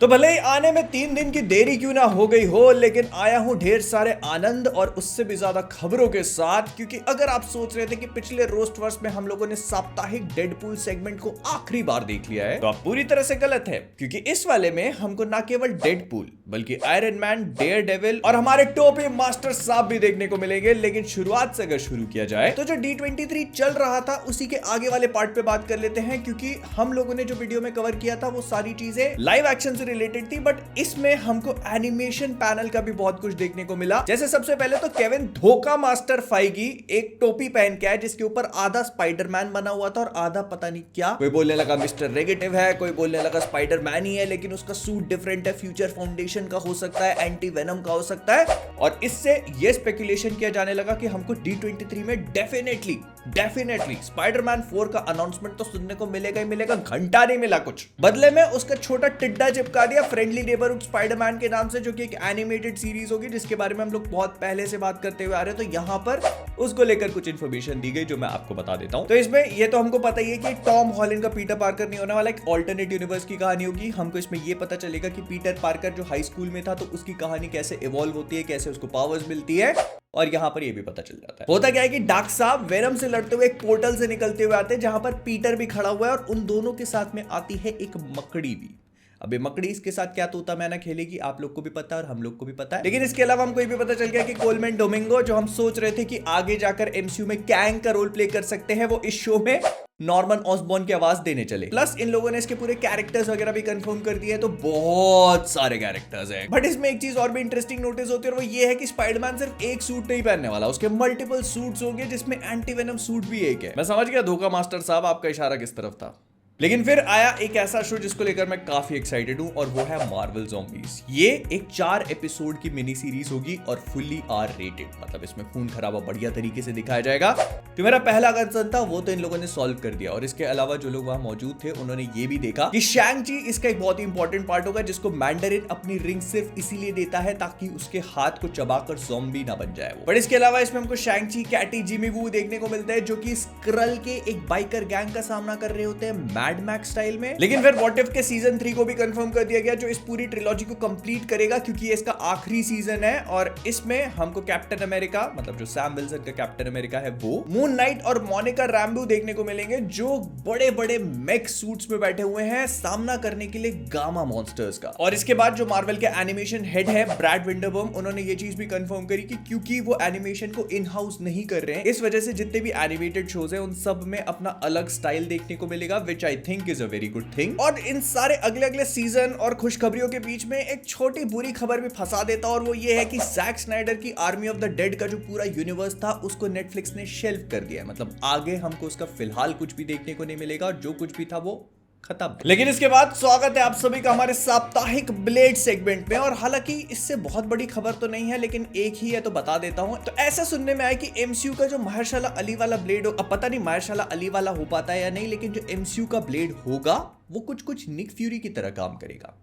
तो भले ही आने में 3 दिन की देरी क्यों ना हो गई हो, लेकिन आया हूं ढेर सारे आनंद और उससे भी ज्यादा खबरों के साथ। क्योंकि अगर आप सोच रहे थे कि पिछले रोस्ट वर्स में हम लोगों ने साप्ताहिक डेडपूल सेगमेंट को आखिरी बार देख लिया है, तो आप पूरी तरह से गलत है। क्योंकि इस वाले में हमको ना केवल डेडपूल बल्कि आयरन मैन, डेयर डेविल और हमारे टोपी मास्टर साहब भी देखने को मिलेंगे। लेकिन शुरुआत से अगर शुरू किया जाए तो जो D23 चल रहा था उसी के आगे वाले पार्ट पे बात कर लेते हैं। क्योंकि हम लोगों ने जो वीडियो में कवर किया था वो सारी चीजें लाइव एक्शन से रिलेटेड थी, बट इसमें हमको एनिमेशन पैनल का भी बहुत कुछ देखने को मिला। जैसे सबसे पहले तो केविन धोखा मास्टर फाइगी एक टोपी पहन के आया जिसके ऊपर आधा स्पाइडरमैन बना हुआ था और आधा पता नहीं क्या। कोई बोलने लगा मिस्टर नेगेटिव है, कोई बोलने लगा स्पाइडरमैन ही है, लेकिन उसका सूट डिफरेंट है, फ्यूचर फाउंडेशन का हो सकता है, एंटी वेनम का हो सकता है। और इससे यह स्पेकुलेशन किया जाने लगा कि हमको D23 में डेफिनेटली स्पाइडरमैन 4 का अनाउंसमेंट तो सुनने को मिलेगा ही मिलेगा। घंटा नहीं मिला कुछ, बदले में उसका छोटा टिड्डा चिपका दिया फ्रेंडली नेबरहुड स्पाइडरमैन के नाम से, जो कि एक एनिमेटेड सीरीज होगी जिसके बारे में हम लोग बहुत पहले से बात करते हुए आ रहे हैं। तो यहां पर उसको लेकर कुछ इंफॉर्मेशन दी गई जो मैं आपको बता देता हूं। तो इसमें ये तो हमको पता ही है कि टॉम हॉलैंड का पीटर पार्कर नहीं होने वाला, एक ऑल्टरनेट यूनिवर्स की कहानी होगी। हमको इसमें ये पता चलेगा कि पीटर पार्कर जो हाई स्कूल में था तो उसकी कहानी कैसे इवॉल्व होती है, कैसे उसको पावर्स मिलती है। और यहां पर ये भी पता चल जाता है। होता क्या है कि डार्क साहब वेनम से लड़ते हुए एक पोर्टल से निकलते हुए आते हैं जहां पर पीटर भी खड़ा हुआ है और उन दोनों के साथ में आती है एक मकड़ी भी। अबे मकड़ी इसके साथ क्या तोता मैना खेलेगी, आप लोग को भी पता है और हम लोग को भी पता है। लेकिन इसके अलावा हमको ये भी पता चल गया कि कोलमैन डोमिंगो, जो हम सोच रहे थे कि आगे जाकर एमसीयू में कैंग का रोल प्ले कर सकते हैं, वो इस शो में नॉर्मन ऑसबॉर्न की आवाज देने चले। प्लस इन लोगों ने इसके पूरे कैरेक्टर्स वगैरह भी कंफर्म कर दिए हैं, तो बहुत सारे कैरेक्टर्स हैं। बट इसमें एक चीज और भी इंटरेस्टिंग नोटिस होती है और वो ये है कि स्पाइडरमैन सिर्फ एक सूट नहीं पहनने वाला, उसके मल्टीपल सूट्स होंगे जिसमें एंटी वेनम सूट भी एक है। मैं समझ गया धोखा मास्टर साहब आपका इशारा किस तरफ था। लेकिन फिर आया एक ऐसा शो जिसको लेकर मैं काफी एक्साइटेड हूं और वो है मार्वल ज़ॉम्बीज। ये एक 4 एपिसोड की मिनी सीरीज होगी और फुल्ली R रेटेड, मतलब इसमें खून खराबा बढ़िया तरीके से दिखाया जाएगा। तो मेरा पहला कंसर्न था वो तो इन लोगों ने सॉल्व कर दिया। और इसके अलावा जो लोग वहां मौजूद थे उन्होंने ये भी देखा कि शैंग-ची इसका एक बहुत ही इंपॉर्टेंट पार्ट होगा, जिसको मैंडरिन अपनी रिंग सिर्फ इसीलिए देता है ताकि उसके हाथ को चबाकर ज़ॉम्बी ना बन जाए वो। बट इसके अलावा इसमें हमको शैंग-ची, कैटी, जिमी वू देखने को मिलते हैं जो कि स्क्रल के एक बाइकर गैंग का सामना कर रहे होते हैं मैड मैक्स स्टाइल में। लेकिन फिर व्हाट इफ के सीजन 3 को भी कंफर्म कर दिया गया जो इस पूरी ट्रिलॉजी को कंप्लीट करेगा, क्योंकि ये इसका आखिरी सीजन है। और इसमें हमको कैप्टन अमेरिका, मतलब जो सैम विल्सन का कैप्टन अमेरिका है वो, मून नाइट और मोनिका रैम्बो देखने को मिलेंगे जो बड़े बड़े मेक सूट्स में बैठे हुए हैं सामना करने के लिए गामा मॉन्स्टर्स का। और इसके बाद जो मार्वल के एनिमेशन हेड है ब्रैड विंडरबॉम, उन्होंने ये चीज भी कंफर्म करी कि क्योंकि वो एनिमेशन को इन हाउस नहीं कर रहे हैं, इस वजह से जितने भी एनिमेटेड शोज हैं उन सब में अपना अलग स्टाइल देखने को मिलेगा, which I think is a very good thing. और इन सारे अगले सीजन और खुशखबरियों के बीच में एक छोटी बुरी खबर भी फंसा देता, और वो ये है कि जैक स्नाइडर की आर्मी ऑफ द डेड का जो पूरा यूनिवर्स था उसको नेटफ्लिक्स ने शेल्फ कर दिया है। मतलब आगे हमको उसका फिलहाल कुछ भी देखने को नहीं मिलेगा और जो कुछ भी था वो खत्म। लेकिन इसके बाद स्वागत है आप सभी का हमारे साप्ताहिक ब्लेड सेगमेंट में। और हालांकि इससे बहुत बड़ी खबर तो नहीं है, लेकिन एक ही है तो बता देता हूं। तो ऐसा सुनने में आया कि एमसीयू का जो महर्शाला अली वाला ब्लेड हो, अब पता नहीं महर्शाला अली वाला हो पाता है या नहीं, लेकिन जो एमसीयू का ब्लेड होगा वो कुछ निक फ्यूरी की तरह काम करेगा।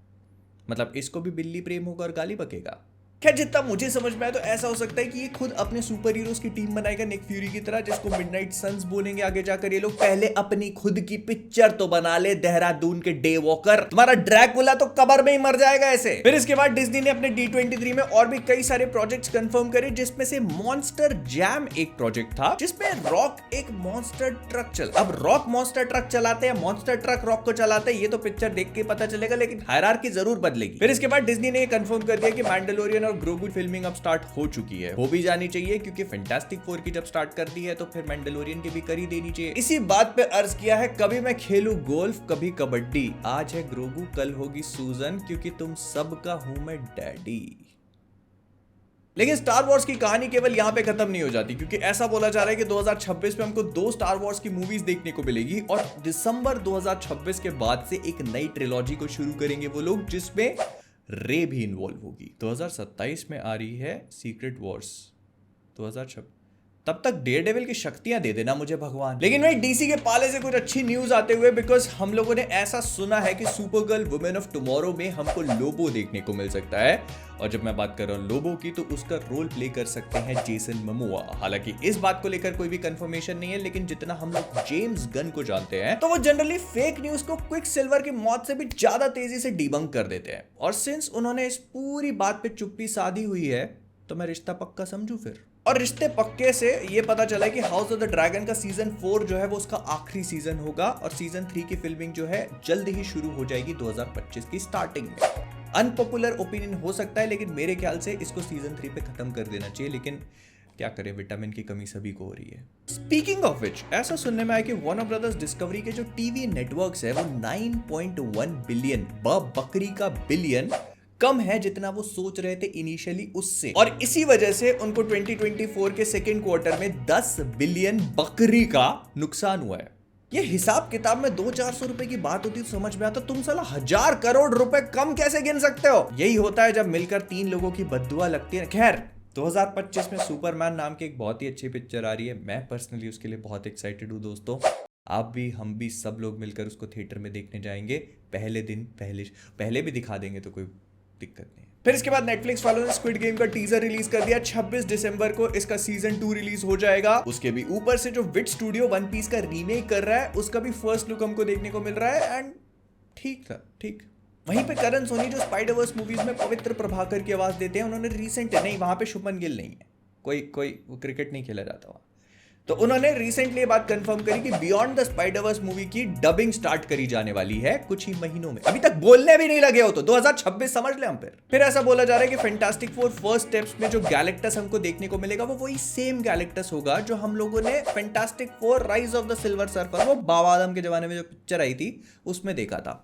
मतलब इसको भी बिल्ली प्रेम होगा और गाली बकेगा। खैर जितना मुझे समझ में आया तो ऐसा हो सकता है कि ये खुद अपने सुपर हीरोज की टीम बनाएगा निक फ्यूरी की तरह, जिसको मिडनाइट सन्स बोलेंगे आगे जाकर ये लोग। पहले अपनी खुद की पिक्चर तो बना ले, देहरादून के डे वॉकर, तुम्हारा ड्रैकुला तो कबर में ही मर जाएगा ऐसे। फिर इसके बाद डिज्नी ने अपने D23 में और भी कई सारे प्रोजेक्ट्स कंफर्म करे, जिसमें से मॉन्स्टर जैम एक प्रोजेक्ट था जिसमें रॉक एक मॉन्स्टर ट्रक अब रॉक मॉन्स्टर ट्रक चलाते हैं, मॉन्स्टर ट्रक रॉक को चलाते हैं, ये तो पिक्चर देख के पता चलेगा, लेकिन हायरार्की जरूर बदलेगी। फिर इसके बाद डिज्नी ने कंफर्म कर दिया कि मैंडलोरियन और ग्रोगू फिल्मिंग अब स्टार्ट हो चुकी है, हो भी जानी चाहिए, क्योंकि फैंटास्टिक 4 की जब स्टार्ट कर दी है तो फिर मैंडलोरियन की भी कर ही देनी चाहिए। इसी बात पे अर्ज किया है, कभी मैं खेलूं गोल्फ कभी कबड्डी, आज है ग्रोगू कल होगी सूजन, क्योंकि तुम सबका हूं मैं डैडी। लेकिन स्टार वॉर्स की कहानी केवल यहां पे खत्म नहीं हो जाती, क्योंकि ऐसा बोला जा रहा है कि 2026 में हमको 2 स्टार वॉर्स की मूवीज देखने को मिलेगी और दिसंबर 2026 के बाद से एक नई ट्रिलॉजी को शुरू करेंगे वो लोग, जिसमें रे भी इन्वॉल्व होगी। 2027 में आ रही है सीक्रेट वॉर्स, 2026 तब तक डेयरडेविल की शक्तियां दे देना मुझे भगवान। लेकिन भाई डीसी के पाले से कुछ अच्छी न्यूज आते हुए, बिकॉज हम लोगों ने ऐसा सुना है कि सुपरगर्ल वुमेन ऑफ टुमारो में हमको लोबो देखने को मिल सकता है। और जब मैं बात कर रहा हूं लोबो की, तो उसका रोल प्ले कर सकते हैं जेसन मोमोआ। हालांकि इस बात को लेकर कोई भी कंफर्मेशन नहीं है, लेकिन जितना हम लोग जेम्स गन को जानते हैं तो वो जनरली फेक न्यूज को क्विक सिल्वर की मौत से भी ज्यादा तेजी से डिबंक कर देते हैं। और सिंस उन्होंने इस पूरी बात पे चुप्पी साधी हुई है, तो मैं रिश्ता पक्का समझू फिर। और रिश्ते पक्के से ये पता चला है कि हाउस ऑफ द ड्रैगन का सीजन 4 जो है वो उसका आखिरी सीजन होगा और सीजन 3 की फिल्मिंग जो है जल्द ही शुरू हो जाएगी 2025 की स्टार्टिंग में। अनपॉपुलर ओपिनियन हो सकता है, लेकिन मेरे ख्याल से इसको सीजन 3 पे खत्म कर देना चाहिए। लेकिन क्या करें, विटामिन की कमी सभी को हो रही है। स्पीकिंग ऑफ विच, ऐसा सुनने में आया कि वार्नर ब्रदर्स डिस्कवरी के जो टीवी नेटवर्क्स है वो 9.1 बिलियन बकरी का बिलियन कम है जितना वो सोच रहे थे इनिशियली उससे। और इसी वजह से उनको 2024 के सेकेंड क्वार्टर में 10 बिलियन बकरी का नुकसान हुआ है। ये हिसाब किताब में 200-400 रुपए की बात होती तो समझ में आता, तुम साला 1000 करोड़ रुपए कम कैसे गिन सकते हो। यही होता है जब मिलकर 3 लोगों की बद्दुआ लगती है। खैर 2025 में सुपरमैन नाम की एक बहुत ही अच्छी पिक्चर आ रही है। मैं पर्सनली उसके लिए बहुत एक्साइटेड हूँ दोस्तों। आप भी, हम भी, सब लोग मिलकर उसको थिएटर में देखने जाएंगे। पहले दिन पहले भी दिखा देंगे तो कोई दिक्कत नहीं। फिर इसके बाद नेटफ्लिक्स वालों ने स्क्विड गेम का टीजर रिलीज कर दिया। 26 दिसंबर को इसका सीजन 2 रिलीज हो जाएगा। उसके भी ऊपर से जो विट स्टूडियो वन पीस का रीमेक कर रहा है उसका भी फर्स्ट लुक हमको देखने को मिल रहा है। एंड ठीक था, ठीक। वहीं पे करण सोनी जो स्पाइडरवर्स मूवीज में पवित्र प्रभाकर की आवाज देते हैं, उन्होंने रिसेंट नहीं, वहां पे शुभमन गिल नहीं है, कोई वो क्रिकेट नहीं खेला जाता वहां, तो उन्होंने रिसेंटली ये बात कंफर्म करी कि बियॉन्ड द स्पाइडरवर्स मूवी की डबिंग स्टार्ट करी जाने वाली है कुछ ही महीनों में। अभी तक बोलने भी नहीं लगे हो तो 2026 समझ ले हम। फिर ऐसा बोला जा रहा है कि फैंटास्टिक फोर फर्स्ट स्टेप्स में जो गैलेक्टस हमको देखने को मिलेगा वो वही सेम गैलेक्टस होगा जो हम लोगों ने fantastic four rise of the silver surfer, वो बाबा आदम के जमाने में जो पिक्चर आई थी उसमें देखा था।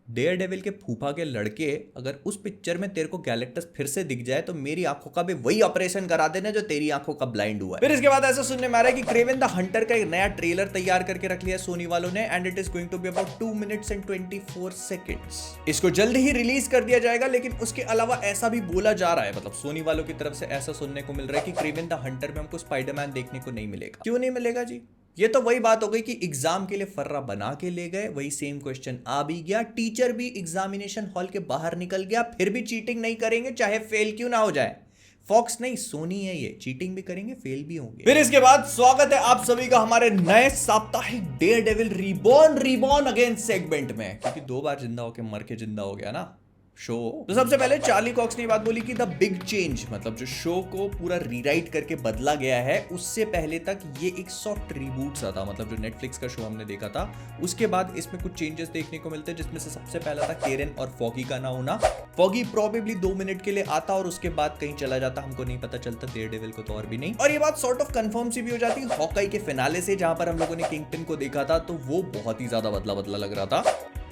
डेयरडेविल के फूफा के लड़के, अगर उस पिक्चर में तेरे को गैलेक्टस फिर से दिख जाए तो मेरी आंखों का भी वही ऑपरेशन करा देना जो तेरी आंखों का ब्लाइंड हुआ है। फिर इसके बाद ऐसा सुनने में आ रहा है कि क्रेवन द हंटर का एक नया ट्रेलर तैयार करके रख लिया सोनी वालों ने, and it is going to be about 2 minutes and 24 seconds. इसको जल्द ही रिलीज कर दिया जाएगा। लेकिन उसके अलावा ऐसा भी बोला जा रहा है, मतलब सोनी वालों की तरफ से ऐसा सुनने को मिल रहा है कि क्रेवन द हंटर में हमको स्पाइडरमैन देखने को नहीं मिलेगा। क्यों नहीं मिलेगा जी? ये तो वही बात हो गई कि एग्जाम के लिए फर्रा बना के ले गए, वही सेम क्वेश्चन आ भी गया, टीचर भी एग्जामिनेशन हॉल के बाहर निकल गया, फिर भी चीटिंग नहीं करेंगे चाहे फेल क्यों ना हो जाए। फॉक्स नहीं, सोनी है ये, चीटिंग भी करेंगे, फेल भी होंगे। फिर इसके बाद स्वागत है आप सभी का हमारे नए साप्ताहिक डेयरडेविल रीबॉर्न अगेन सेगमेंट में, क्योंकि 2 बार जिंदा होके मर के जिंदा हो गया ना शो। तो सबसे पहले चार्ली कॉक्स ने बात बोली कि द बिग चेंज, मतलब जो शो को पूरा रीराइट करके बदला गया है, उससे पहले तक ये एक सॉफ्ट रिबूट सा था। मतलब जो नेटफ्लिक्स का शो हमने देखा था उसके बाद इसमें कुछ चेंजेस देखने को मिलते हैं, जिसमें से सबसे पहला था केरन और फॉगी का ना होना। फॉगी प्रोबेबली 2 मिनट के लिए आता और उसके बाद कहीं चला जाता, हमको नहीं पता चलता, डेयरडेविल को तो और भी नहीं। और ये बात सॉर्ट ऑफ कंफर्म सी भी हो जाती है हॉकाई के फिनाले से, जहां पर हम लोगों ने किंगपिन को देखा था, तो वो बहुत ही ज्यादा बदला लग रहा था,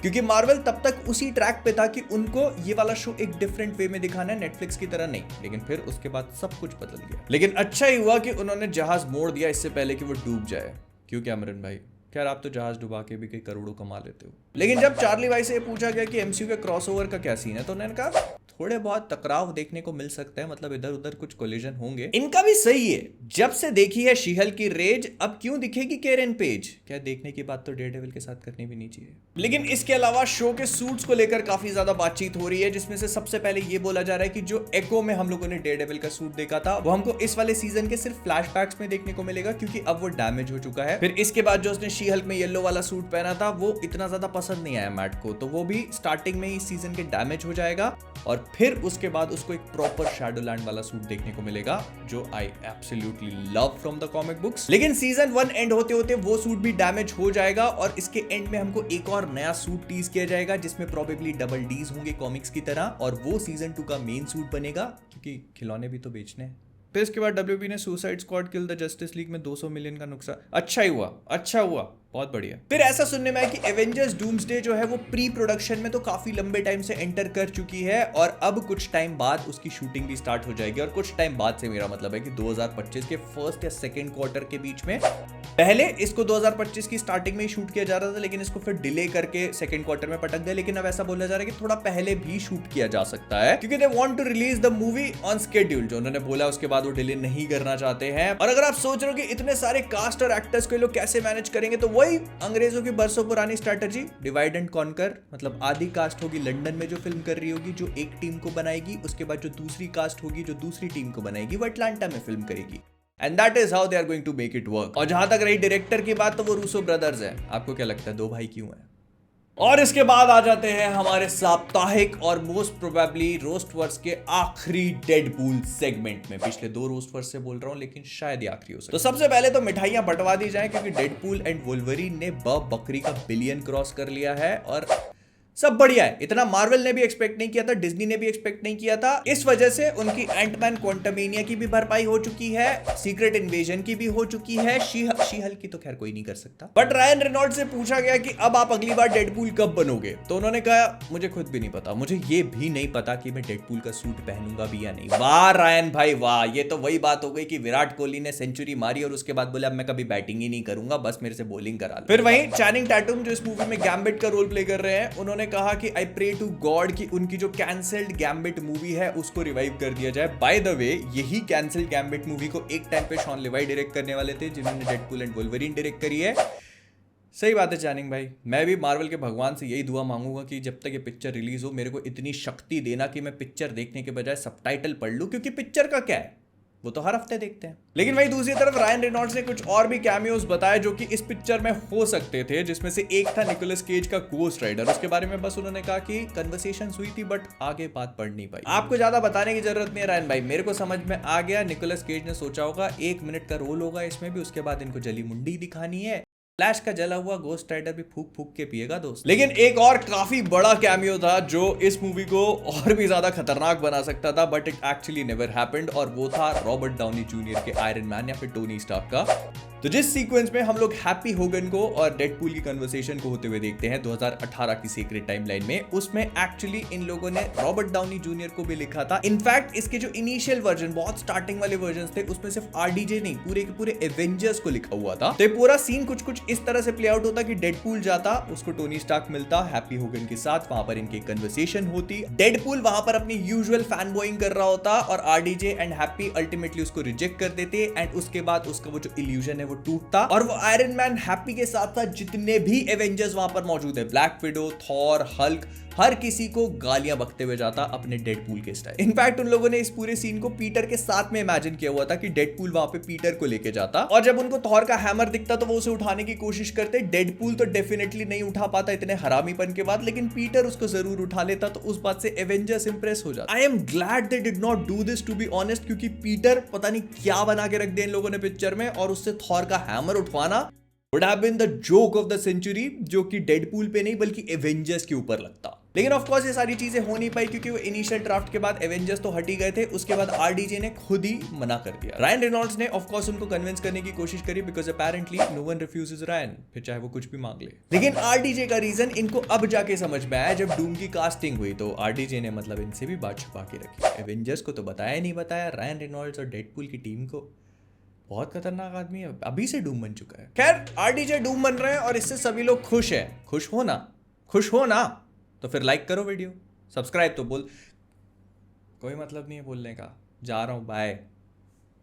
क्योंकि मार्वल तब तक उसी ट्रैक पे था कि उनको ये वाला शो एक डिफरेंट वे में दिखाना है, नेटफ्लिक्स की तरह नहीं। लेकिन फिर उसके बाद सब कुछ बदल गया। लेकिन अच्छा ही हुआ कि उन्होंने जहाज मोड़ दिया इससे पहले कि वो डूब जाए। क्यों कैमरन भाई? खैर आप तो जहाज डुबा के भी कई करोड़ों कमा लेते हो। लेकिन जब चार्ली भाई से पूछा गया कि एमसीयू के क्रॉसओवर का क्या सीन है, तो उन्होंने कहा थोड़े बहुत टकराव देखने को मिल सकते हैं, मतलब इधर उधर कुछ कोलिजन होंगे। इनका भी सही है, जब से देखी है शी-हल्क की रेज, अब क्यों दिखेगी केरन पेज? क्या देखने की बात तो डेयरडेविल के साथ करनी भी नहीं चाहिए। लेकिन इसके अलावा शो के सूट्स को लेकर काफी ज्यादा बातचीत हो रही है, जिसमें से सबसे पहले ये बोला जा रहा है कि जो एको में हम लोगों ने डेयरडेविल का सूट देखा था वो हमको इस वाले सीजन के सिर्फ फ्लैशबैक्स में देखने को मिलेगा, क्योंकि अब वो डैमेज हो चुका है। फिर इसके बाद जो उसने शी-हल्क में येलो वाला सूट पहना था वो इतना ज्यादा पसंद नहीं आया मैट को, तो वो भी स्टार्टिंग में इस सीजन के डैमेज हो जाएगा। और फिर उसके बाद उसको एक प्रॉपर शैडोलैंड वाला सूट देखने को मिलेगा, जो I absolutely love from the comic books. लेकिन सीजन 1 एंड होते होते वो सूट भी डैमेज हो जाएगा और इसके एंड में हमको एक और नया सूट टीज किया जाएगा, जिसमें प्रोबेबली डबल डीज होंगे कॉमिक्स की तरह, और वो सीजन 2 का मेन सूट बनेगा, क्योंकि खिलौने भी तो बेचने हैं। फिर इसके बाद WB ने suicide squad kill the justice league में 200 मिलियन का नुकसान। अच्छा हुआ, बहुत बढ़िया। फिर ऐसा सुनने में आया कि एवेंजर्स डूम्सडे जो है वो प्री प्रोडक्शन में तो काफी लंबे टाइम से एंटर कर चुकी है, और अब कुछ टाइम बाद उसकी शूटिंग भी स्टार्ट हो जाएगी। और कुछ टाइम बाद से मेरा मतलब है कि 2025 के फर्स्ट या सेकेंड क्वार्टर के बीच में पहले इसको 2025 की स्टार्टिंग में ही शूट किया जा रहा था, लेकिन इसको फिर डिले करके सेकंड क्वार्टर में पटक दिया। लेकिन अब ऐसा बोला जा रहा है कि थोड़ा पहले भी शूट किया जा सकता है, क्योंकि they want to release the movie on schedule, जो उन्होंने बोला उसके बाद वो डिले नहीं करना चाहते हैं। और अगर आप सोच रहे हो कि इतने सारे कास्ट और एक्टर्स को लोग कैसे मैनेज करेंगे, तो वही अंग्रेजों की बरसों पुरानी स्ट्रेटजी, डिवाइड एंड कॉन्कर। मतलब आधी कास्ट होगी लंदन में जो फिल्म कर रही होगी, जो एक टीम को बनाएगी, उसके बाद जो दूसरी कास्ट होगी जो दूसरी टीम को बनाएगी, वो अटलांटा में फिल्म करेगी। And that is how they are going to make it work. और जहां तक रही डायरेक्टर की बात, तो वो रूसो ब्रदर्स है। आपको क्या लगता है दो भाई क्यों है? और इसके बाद आ जाते हैं हमारे साप्ताहिक और मोस्ट प्रोबेबली रोस्टवर्स के आखिरी डेडपूल सेगमेंट में। पिछले दो रोस्टवर्स से बोल रहा हूं, लेकिन शायद ये आखिरी हो सके। तो सबसे पहले तो मिठाइयां बंटवा दी जाए, क्योंकि डेडपूल एंड वोल्वरीन ने बकरी का बिलियन क्रॉस कर लिया है और सब बढ़िया है। इतना मार्वल ने भी एक्सपेक्ट नहीं किया था, डिज्नी ने भी एक्सपेक्ट नहीं किया था। इस वजह से उनकी एंटमैन क्वांटमेनिया की भी भरपाई हो चुकी है, सीक्रेट इन्वेजन की भी हो चुकी है, शी हल्क की तो खैर कोई नहीं कर सकता। बट रायन रेनॉल्ड्स से पूछा गया कि अब आप अगली बार डेडपूल कब बनोगे, तो उन्होंने कहा मुझे खुद भी नहीं पता, मुझे ये भी नहीं पता कि मैं डेडपूल का सूट पहनूंगा भी या नहीं। वाह रायन भाई वाह, ये तो वही बात हो गई कि विराट कोहली ने सेंचुरी मारी और उसके बाद बोला अब मैं कभी बैटिंग ही नहीं करूंगा, बस मेरे से बॉलिंग करा लो। फिर वहीं चैनिंग टैटूम जो इस मूवी में गैम्बिट का रोल प्ले कर रहे हैं, उन्होंने कहा कि आई प्रे टू गॉड कि उनकी जो कैंसल्ड गैम्बिट मूवी है उसको रिवाइव कर दिया जाए। बाय द वे, यही कैंसल्ड गैम्बिट मूवी को एक टाइम पे शॉन लेवाई डायरेक्ट करने वाले थे, जिन्होंने डेडपूल एंड वोल्वरीन डायरेक्ट करी है। सही बात है चैनिंग भाई, मैं भी मार्वल के भगवान से यही दुआ मांगूंगा कि जब तक ये पिक्चर रिलीज हो, मेरे को इतनी शक्ति देना कि मैं पिक्चर देखने के बजाय सबटाइटल पढ़ लूं, क्योंकि पिक्चर का क्या है, वो तो हर हफ्ते देखते हैं। लेकिन वही दूसरी तरफ रायन रेनॉल्ड्स ने कुछ और भी कैमियोज बताए जो कि इस पिक्चर में हो सकते थे, जिसमें से एक था निकोलस केज का गोस्ट राइडर। उसके बारे में बस उन्होंने कहा कि कन्वर्सेशन हुई थी, बट आगे बात पढ़ नहीं पाई। आपको ज्यादा बताने की जरूरत नहीं है रायन भाई, मेरे को समझ में आ गया। निकोलस केज ने सोचा होगा 1 मिनट का रोल होगा इसमें भी, उसके बाद इनको जली मुंडी दिखानी है, फ्लैश का जला हुआ गोस्ट राइडर भी फूक फूक के पिएगा दोस्त। लेकिन एक और काफी बड़ा कैमियो था जो इस मूवी को और भी ज्यादा खतरनाक बना सकता था, but it actually never happened, और वो था रॉबर्ट डाउनी जूनियर के आयरन मैन या फिर टोनी स्टार्क का। तो जिस सीक्वेंस में हम लोग हैप्पी होगन को और डेडपूल की कन्वर्सेशन को होते हुए देखते हैं 2018 की सीक्रेट टाइमलाइन में, उसमें एक्चुअली इन लोगों ने रॉबर्ट डाउनी जूनियर को भी लिखा था। इनफैक्ट इसके जो इनिशियल वर्जन, बहुत स्टार्टिंग वाले वर्जन थे, उसमें सिर्फ आरडीजे नहीं, पूरे के पूरे एवेंजर्स को लिखा हुआ था। तो ये पूरा सीन कुछ कुछ इस तरह से प्ले आउट होता कि डेडपूल जाता, उसको टोनी स्टार्क मिलता हैप्पी होगन के साथ, वहां पर इनकी कन्वर्सेशन होती, डेडपूल वहां पर अपनी यूजुअल फैन बॉइंग कर रहा होता और आरडीजे एंड हैप्पी अल्टीमेटली उसको रिजेक्ट कर देते, एंड उसके बाद उसका वो जो इल्यूजन है वो टूटता, और वो आयरन मैन हैप्पी के साथ साथ जितने भी एवेंजर्स वहां पर मौजूद है, ब्लैक विडो, थॉर, हल्क, हर किसी को गालियां बकते हुए जाता अपने डेडपूल के स्टाइल। इनफैक्ट उन लोगों ने इस पूरे सीन को पीटर के साथ में इमेजिन किया हुआ था कि डेडपूल वहां पे पीटर को लेके जाता, और जब उनको थॉर का हैमर दिखता तो वो उसे उठाने की कोशिश करते। डेडपूल तो डेफिनेटली नहीं उठा पाता इतने हरामीपन के बाद, लेकिन पीटर उसको जरूर उठा लेता, तो उस बात से एवेंजर्स इंप्रेस हो जाता। I am glad they did not do this to be honest, क्योंकि पीटर पता नहीं क्या बना के रख दिया इन लोगों ने पिक्चर में, और उससे थॉर का hammer उठवाना would have been the joke of the century, जो कि डेडपूल पे नहीं बल्कि एवेंजर्स के ऊपर लगता। लेकिन ऑफ कोर्स ये सारी चीजें हो नहीं पाई, क्योंकि वो इनिशियल ड्राफ्ट के बाद एवेंजर्स तो हट ही गए थे, उसके बाद आरडीजे ने खुद ही मना कर दिया। रायन रेनॉल्ड्स ने ऑफ कोर्स उनको कन्विंस करने की कोशिश करी, because apparently no one refuses Ryan, फिर चाहे वो कुछ भी मांग ले। लेकिन आरडीजे का रीजन इनको अब जाके समझ में आया, जब डूम की कास्टिंग हुई तो आरडीजे ने मतलब इनसे भी बात छुपा के रखी। एवेंजर्स को तो बताया नहीं बताया, रायन रेनॉल्ड्स और डेडपूल की टीम को। बहुत खतरनाक आदमी है, अभी से डूम बन चुका है। खैर आरडीजे डूम बन रहे हैं और इससे सभी लोग खुश हैं। खुश हो ना तो फिर लाइक करो वीडियो, सब्सक्राइब तो बोल, कोई मतलब नहीं है बोलने का। जा रहा हूं, बाय।